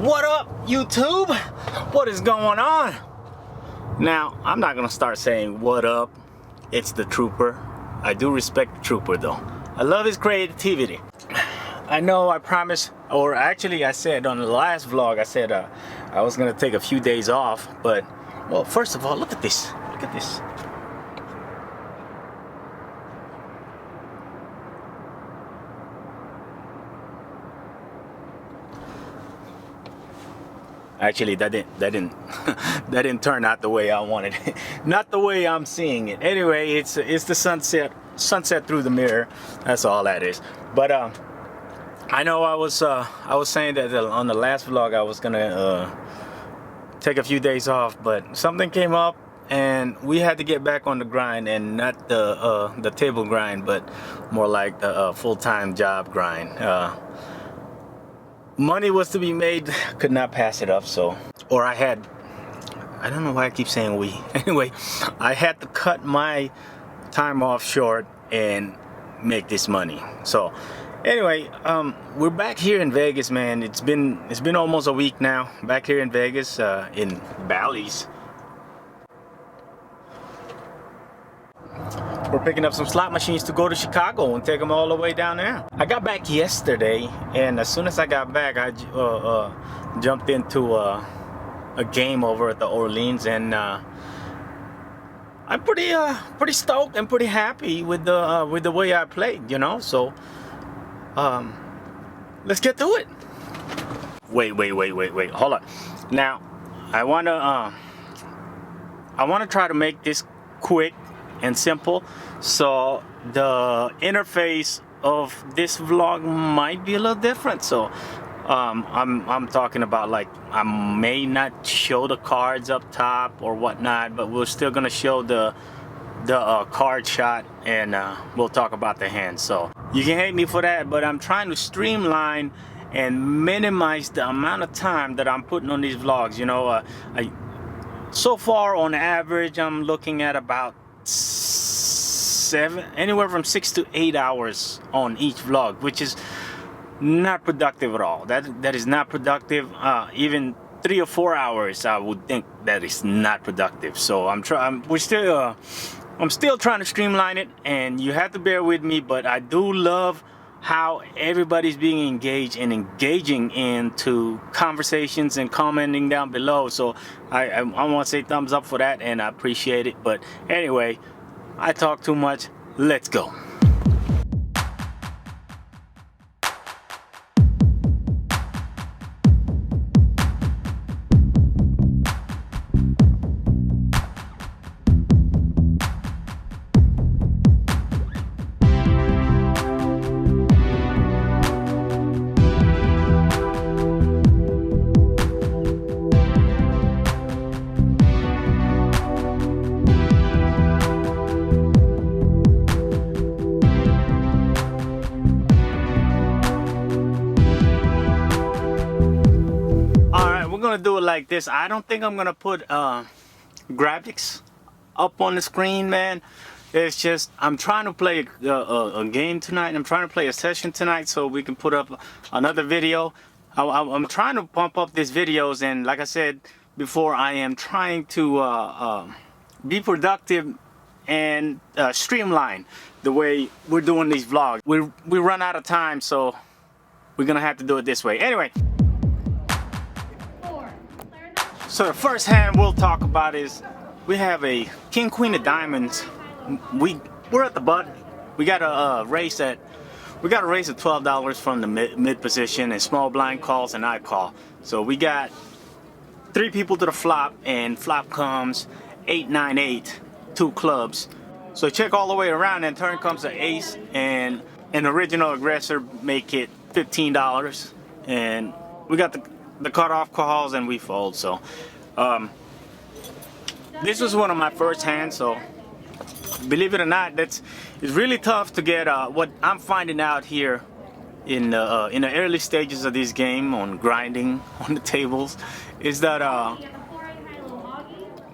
What up, YouTube? What is going on? Now, I'm not gonna start saying what up. It's the Trooper. I do respect the Trooper though. I love his creativity. I know I promised, or actually I said on the last vlog, I said I was gonna take a few days off, but well, first of all, look at this. Look at this. Actually, that didn't turn out the way I wanted it. Not the way I'm seeing it. Anyway, it's the sunset through the mirror. That's all that is. But I know I was saying that on the last vlog I was gonna take a few days off, but something came up and we had to get back on the grind, and not the table grind, but more like the full-time job grind. Money was to be made, could not pass it up, so, or I don't know why I keep saying we. Anyway, I had to cut my time off short and make this money. So anyway, we're back here in Vegas, man. It's been almost a week now, back here in Vegas, in Bally's. We're picking up some slot machines to go to Chicago and take them all the way down there. I got back yesterday, and as soon as I got back, I jumped into a game over at the Orleans, and I'm pretty stoked and pretty happy with the way I played, you know. So let's get to it. Wait, hold on. Now I wanna try to make this quick and simple, so the interface of this vlog might be a little different. So I'm talking about, like, I may not show the cards up top or whatnot, but we're still gonna show the card shot, and we'll talk about the hands. So you can hate me for that, but I'm trying to streamline and minimize the amount of time that I'm putting on these vlogs. You know, so far on average I'm looking at about anywhere from 6 to 8 hours on each vlog, which is not productive at all. That is not productive. Even 3 or 4 hours, I would think that is not productive. So I'm still trying to streamline it, and you have to bear with me. But I do love how everybody's being engaged and engaging into conversations and commenting down below. So I want to say thumbs up for that, and I appreciate it. But anyway, I talk too much. Let's go. Do it like this. I don't think I'm gonna put graphics up on the screen, man. It's just I'm trying to play a game tonight. I'm trying to play a session tonight so we can put up another video. I'm trying to pump up these videos, and like I said before, I am trying to be productive and streamline the way we're doing these vlogs. We run out of time, so we're gonna have to do it this way. Anyway, so the first hand we'll talk about is we have a king queen of diamonds. We're at the button. We got a race at $12 from the mid position, and small blind calls and I call. So we got 3 people to the flop, and flop comes 8, 9, 8, 2 clubs. So check all the way around, and turn comes an ace, and an original aggressor make it $15, and we got the cutoff calls, and we fold. So this was one of my first hands, so believe it or not, it's really tough to get what I'm finding out here in the early stages of this game on grinding on the tables is that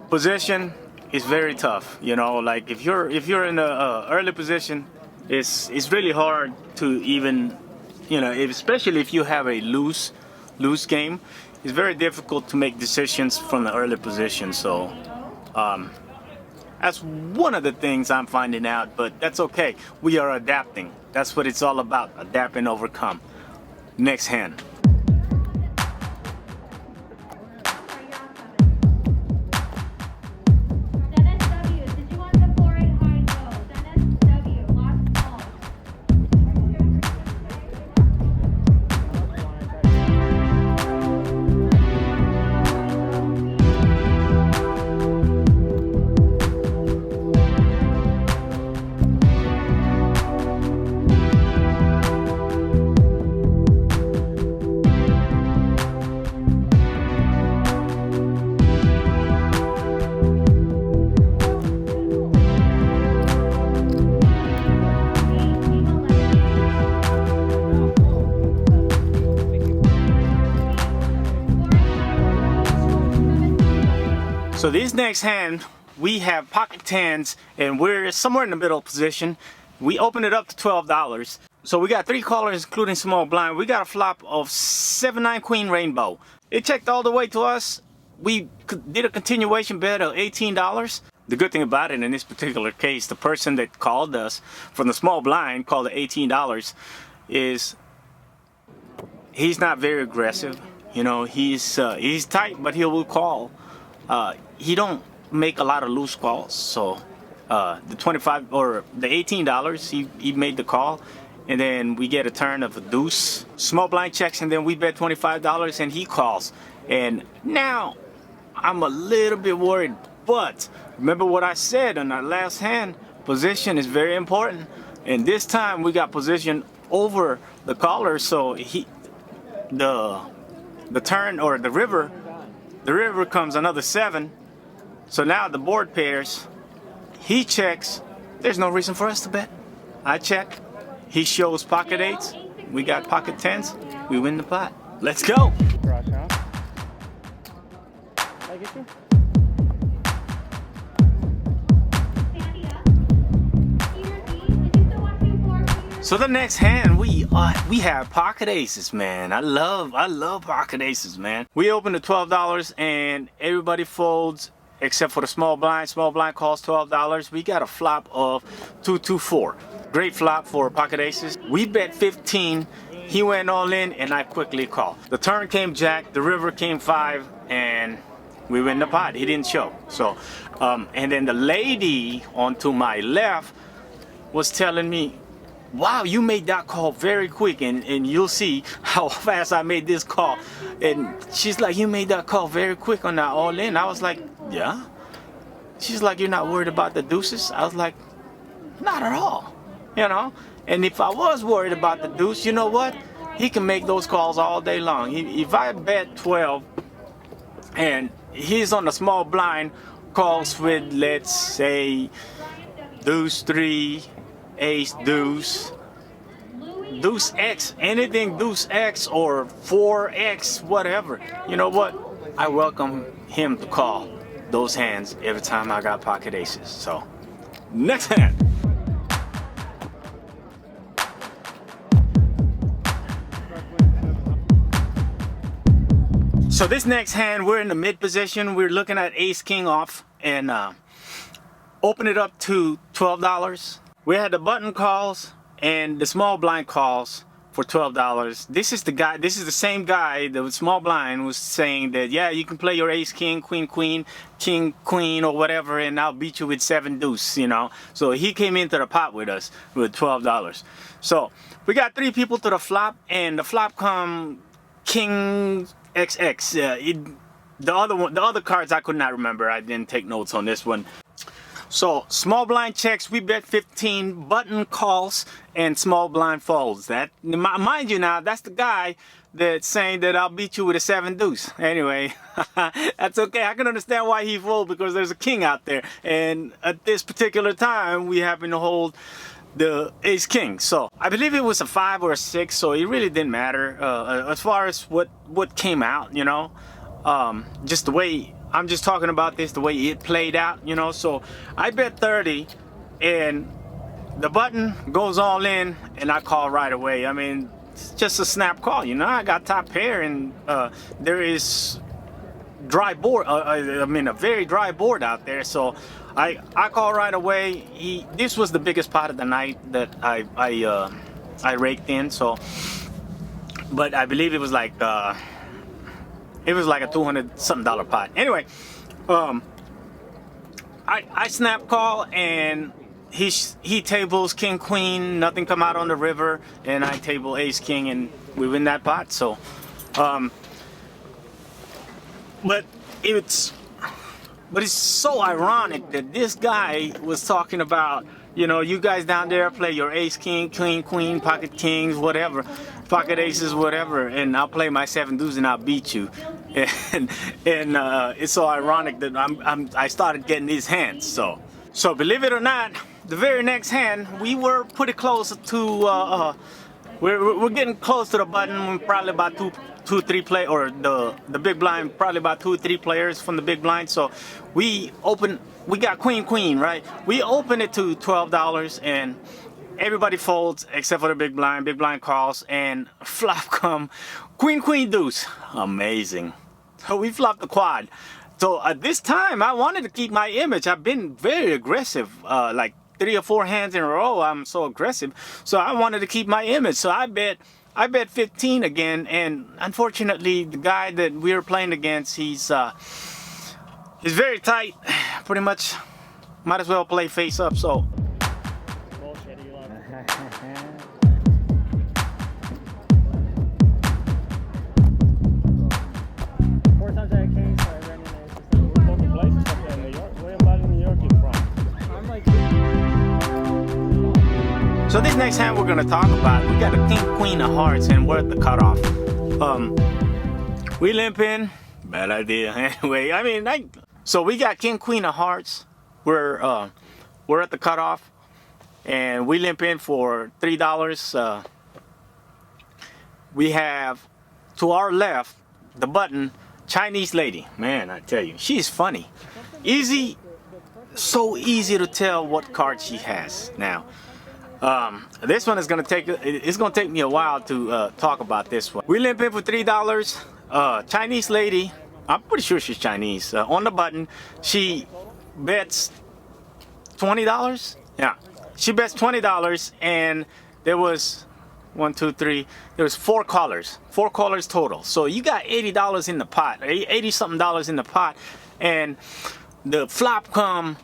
position is very tough. You know, like if you're in the early position, it's really hard to even, you know, especially if you have a loose game, it's very difficult to make decisions from the early position. So that's one of the things I'm finding out, but that's okay. We are adapting. That's what it's all about, adapt and overcome. Next hand. So this next hand, we have pocket tens, and we're somewhere in the middle position. We opened it up to $12. So we got 3 callers, including small blind. We got a flop of 7-9 queen rainbow. It checked all the way to us. We did a continuation bet of $18. The good thing about it in this particular case, the person that called us from the small blind called it $18 is he's not very aggressive. You know, he's tight, but he will call. He don't make a lot of loose calls, so the 25 or the $18, he made the call, and then we get a turn of a deuce. Small blind checks, and then we bet $25, and he calls. And now I'm a little bit worried, but remember what I said on our last hand, position is very important, and this time we got position over the caller, so the turn or the river comes another 7. So now the board pairs. He checks. There's no reason for us to bet. I check. He shows pocket 8s. We got pocket 10s. We win the pot. Let's go. So the next hand, we have pocket aces, man. I love pocket aces, man. We open to $12 and everybody folds except for the small blind. Small blind calls $12. We got a flop of 2-2-4. Great flop for pocket aces. We bet 15. He went all in and I quickly called. The turn came jack, the river came 5, and we win the pot. He didn't show. So, and then the lady on to my left was telling me, wow, you made that call very quick, and you'll see how fast I made this call. And she's like, you made that call very quick on that all in. I was like, yeah. She's like, you're not worried about the deuces? I was like, not at all, you know. And if I was worried about the deuce, you know what? He can make those calls all day long. If I bet 12 and he's on the small blind, calls with, let's say, deuce 3, ace deuce, deuce X, anything deuce X or 4X, whatever. You know what? I welcome him to call those hands every time I got pocket aces. So, next hand. So this next hand, we're in the mid position. We're looking at ace king off and open it up to $12. We had the button calls and the small blind calls for $12. This is the same guy, the small blind was saying that, yeah, you can play your ace king, queen queen, king queen or whatever, and I'll beat you with 7 deuce, you know. So he came into the pot with us with $12. So we got 3 people to the flop, and the flop come king XX. The other cards I could not remember. I didn't take notes on this one. So small blind checks, we bet 15, button calls, and small blind folds. That, mind you now, that's the guy that's saying that I'll beat you with a 7 deuce. Anyway, that's okay. I can understand why he folded, because there's a king out there, and at this particular time we happen to hold the ace king. So I believe it was a 5 or a 6, so it really didn't matter as far as what came out, you know. Just the way I'm just talking about this, the way it played out, you know. So I bet 30 and the button goes all in and I call right away. I mean, it's just a snap call. You know, I got top pair, and there is dry board. I mean, a very dry board out there. So I call right away. This was the biggest pot of the night that I raked in. So, but I believe it was like a $200 something pot. Anyway, I snap call, and he tables king queen, nothing come out on the river, and I table ace king, and we win that pot. So but it's so ironic that this guy was talking about, you know, you guys down there play your ace king, queen, pocket kings, whatever, pocket aces, whatever, and I'll play my 7 deuce and I'll beat you. And it's so ironic that I started getting these hands. So believe it or not, the very next hand we were pretty close to. We're getting close to the button. Probably about two, 3 play, or the big blind. Probably about 2 or 3 players from the big blind. So we got queen, right? We open it to $12, and everybody folds except for the big blind. Big blind calls, and flop come queen deuce. Amazing. So we flopped the quad. So at this time, I wanted to keep my image. I've been very aggressive, like 3 or 4 hands in a row. I'm so aggressive, so I wanted to keep my image. So I bet 15 again, and unfortunately, the guy that we were playing against, he's very tight. Pretty much, might as well play face up. So. Bullshit, you love Four times I had kings, so I ran in there. We're talking places up there in New York. Where about in New York you from? I'm like. So this next hand we're gonna talk about, we got a king queen of hearts, and we're at the cutoff. We limp in, bad idea. Anyway, I mean, so we got king queen of hearts. We're at the cutoff, and we limp in for $3. We have to our left the button, Chinese lady. Man, I tell you, she's funny. So easy to tell what card she has. Now, this one is gonna take me a while to talk about this one. We limp in for $3. Chinese lady, I'm pretty sure she's Chinese. On the button, she bets $20. Yeah, she bets $20, and there was 1, 2, 3. There was 4 callers total. So you got $80 in the pot, 80 something dollars in the pot, and the flop come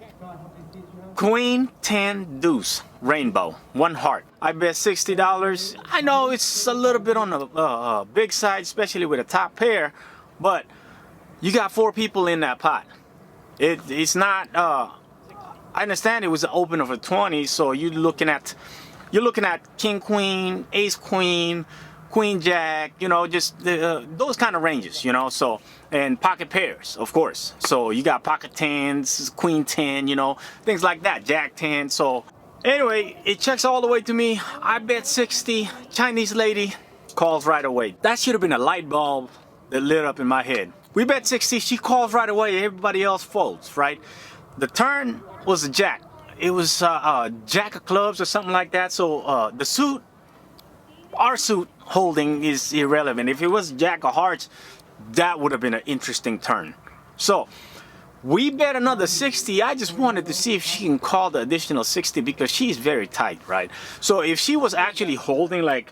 queen 10 deuce rainbow, 1 heart. I bet $60. I know it's a little bit on the big side, especially with a top pair, but you got 4 people in that pot. It's not. I understand it was an opener for 20, so you're looking at king queen, ace queen, queen jack, you know, just those kind of ranges, you know. So, and pocket pairs, of course. So you got pocket 10s, queen 10, you know, things like that, jack 10. So anyway, it checks all the way to me. I bet 60. Chinese lady calls right away. That should have been a light bulb that lit up in my head. We bet 60. She calls right away. Everybody else folds, right? The turn was a jack. It was jack of clubs or something like that. So the suit, our suit holding is irrelevant. If it was jack of hearts, that would have been an interesting turn. So we bet another 60. I just wanted to see if she can call the additional 60 because she's very tight, right? So if she was actually holding like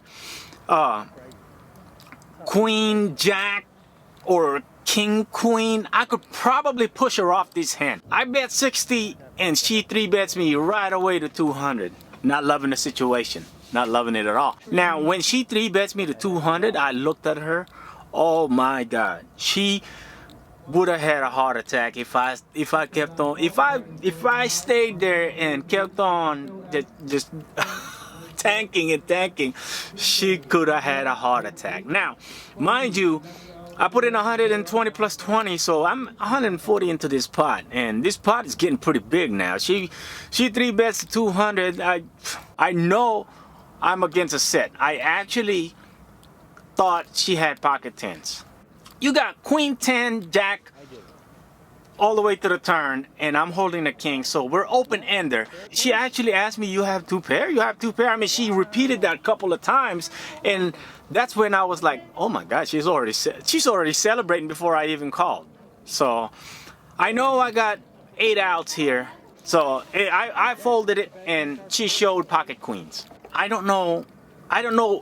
queen, jack, or king, queen, I could probably push her off this hand. I bet 60, and she 3-bets me right away to 200. Not loving the situation. Not loving it at all. Now, when she 3-bets me to 200, I looked at her. Oh my God. She would have had a heart attack if I kept on. If I stayed there and kept on just tanking, she could have had a heart attack. Now, mind you, I put in 120 plus 20, so I'm 140 into this pot, and this pot is getting pretty big now. She 3-bets to 200. I know I'm against a set. I actually thought she had pocket 10s. You got queen 10, jack, all the way to the turn, and I'm holding the king, so we're open-ender. She actually asked me, you have 2 pair? You have 2 pair? I mean, she repeated that a couple of times, and that's when I was like, oh my God, she's already celebrating before I even called. So I know I got 8 outs here. So I folded it, and she showed pocket queens. I don't know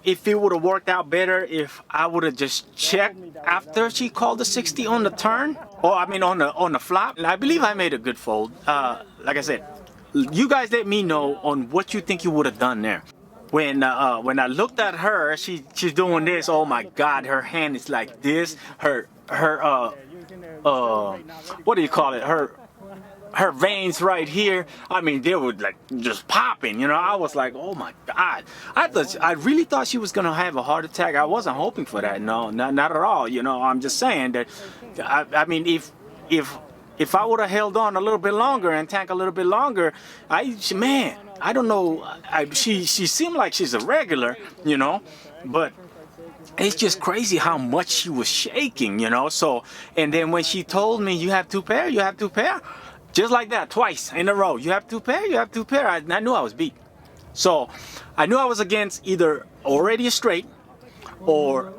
if it would have worked out better if I would have just checked after she called the 60 on the turn, or I mean on the flop. And I believe I made a good fold. Like I said, you guys let me know on what you think you would have done there. When I looked at her, she's doing this. Oh my God, her hand is like this. Her what do you call it? Her veins right here, I mean, they were like just popping, you know. I was like, oh my God. I really thought she was gonna have a heart attack. I wasn't hoping for that. No, not at all. You know, I'm just saying that. I mean, if I would have held on a little bit longer and tank a little bit longer, I don't know. She seemed like she's a regular, you know, but it's just crazy how much she was shaking, you know. So, and then when she told me, you have 2 pair, you have 2 pair. Just like that, twice in a row. You have 2 pair, you have 2 pair. I knew I was beat. So I knew I was against either already a straight, or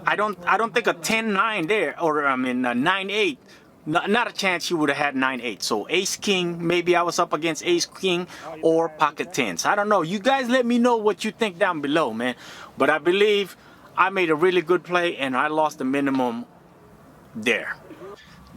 I don't think a 10-9 there, or I mean a 9-8. Not a chance she would have had 9-8. So ace king, maybe I was up against ace king or pocket tens. I don't know. You guys let me know what you think down below, man. But I believe I made a really good play, and I lost the minimum there.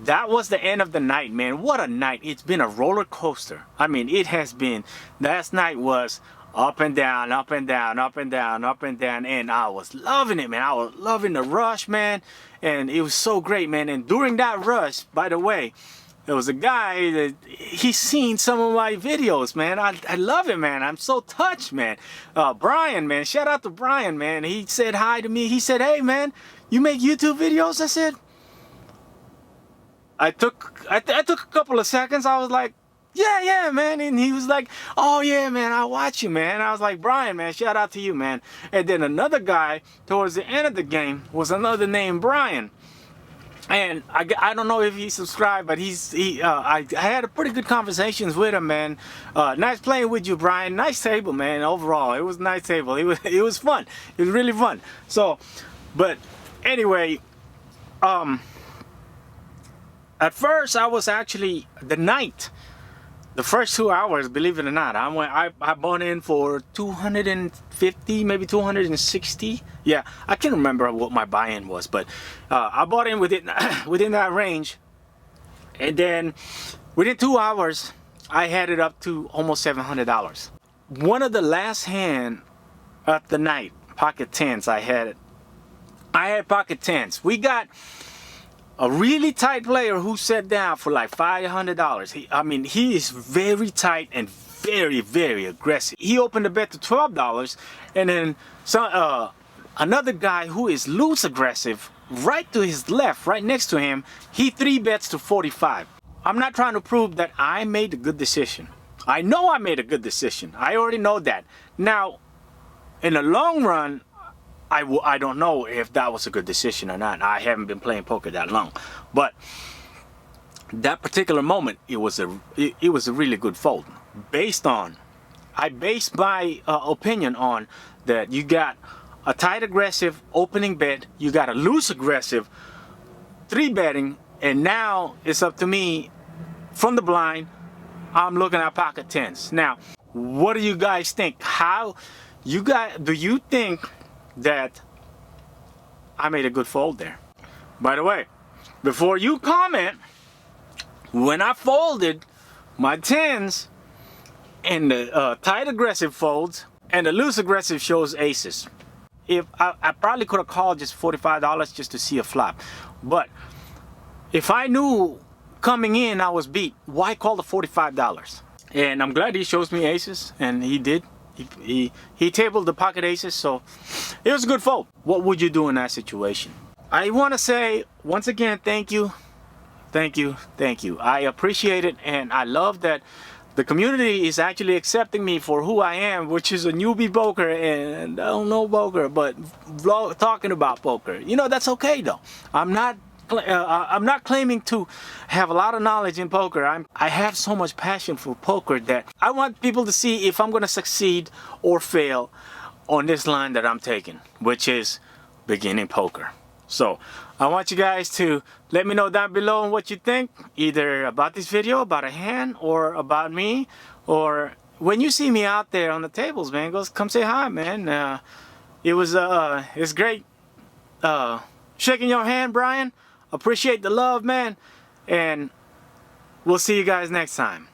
That was the end of the night, man. What a night. It's been a roller coaster. I mean, it has been. Last night was up and down, up and down, up and down, up and down. And I was loving it, man. I was loving the rush, man. And it was so great, man. And during that rush, by the way, there was a guy that he's seen some of my videos, man. I love it, man. I'm so touched, man. Brian, man. Shout out to Brian, man. He said hi to me. He said, hey, man, you make YouTube videos? I said, I took a couple of seconds. I was like, yeah, man. And he was like, oh yeah, man, I watch you, man. I was like, Brian, man, shout out to you, man. And then another guy towards the end of the game was another named Brian. And I don't know if he subscribed, but I had a pretty good conversations with him, man. Nice playing with you, Brian. Nice table, man. Overall, it was a nice table. It was fun. It was really fun. So, but anyway, at first, I was actually the first 2 hours, believe it or not, I bought in for 250, maybe 260. Yeah, I can't remember what my buy-in was, but I bought in within that range, and then within 2 hours, I had it up to almost $700. One of the last hand of the night, pocket tens, I had pocket tens. We got a really tight player who sat down for like $500. He is very tight and very, very aggressive. He opened the bet to $12, and then another guy who is loose aggressive, right to his left, right next to him, he 3-bets to 45. I'm not trying to prove that I made a good decision. I know I made a good decision. I already know that. Now, in the long run, I don't know if that was a good decision or not. I haven't been playing poker that long, but that particular moment, it was a really good fold. I based my opinion on that. You got a tight aggressive opening bet, you got a loose aggressive 3-betting, and now it's up to me from the blind. I'm looking at pocket tens. Now, what do you guys think? Do you think that I made a good fold there? By the way, before you comment, when I folded my tens and the tight aggressive folds and the loose aggressive shows aces, if I probably could have called just $45 just to see a flop, but if I knew coming in I was beat, why call the $45? And I'm glad he shows me aces, and he did. He tabled the pocket aces, so it was a good fold. What would you do in that situation? I want to say once again, thank you. I appreciate it, and I love that the community is actually accepting me for who I am, which is a newbie poker, and I don't know poker, but talking about poker. You know, that's okay though. I'm not I'm not claiming to have a lot of knowledge in poker. I have so much passion for poker that I want people to see if I'm going to succeed or fail on this line that I'm taking, which is beginning poker. So I want you guys to let me know down below what you think, either about this video, about a hand, or about me, or when you see me out there on the tables, man, come say hi, man. It's great shaking your hand, Brian. Appreciate the love, man, and we'll see you guys next time.